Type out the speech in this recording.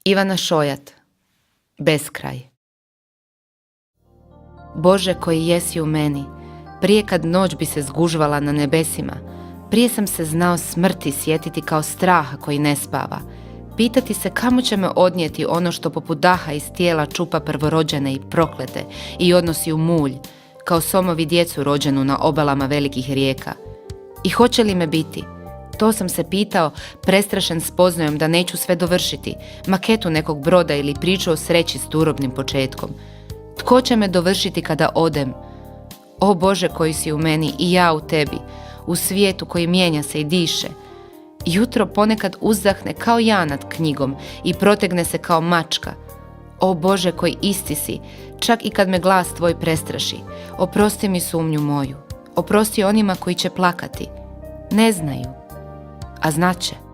Ivana Šojat. Beskraj. Bože koji jesi u meni, prije kad noć bi se zgužvala na nebesima, prije sam se znao smrti sjetiti kao straha koji ne spava, pitati se kamo će me odnijeti ono što poput daha iz tijela čupa prvorođene i proklete i odnosi u mulj, kao somovi djecu rođenu na obalama velikih rijeka. I hoće li me biti? To sam se pitao, prestrašen spoznajom da neću sve dovršiti, maketu nekog broda ili priču o sreći s turobnim početkom. Tko će me dovršiti kada odem? O Bože koji si u meni i ja u tebi, u svijetu koji mijenja se i diše. Jutro ponekad uzdahne kao ja nad knjigom i protegne se kao mačka. O Bože koji isti si, čak i kad me glas tvoj prestraši, oprosti mi sumnju moju, oprosti onima koji će plakati. Ne znaju, a znaće.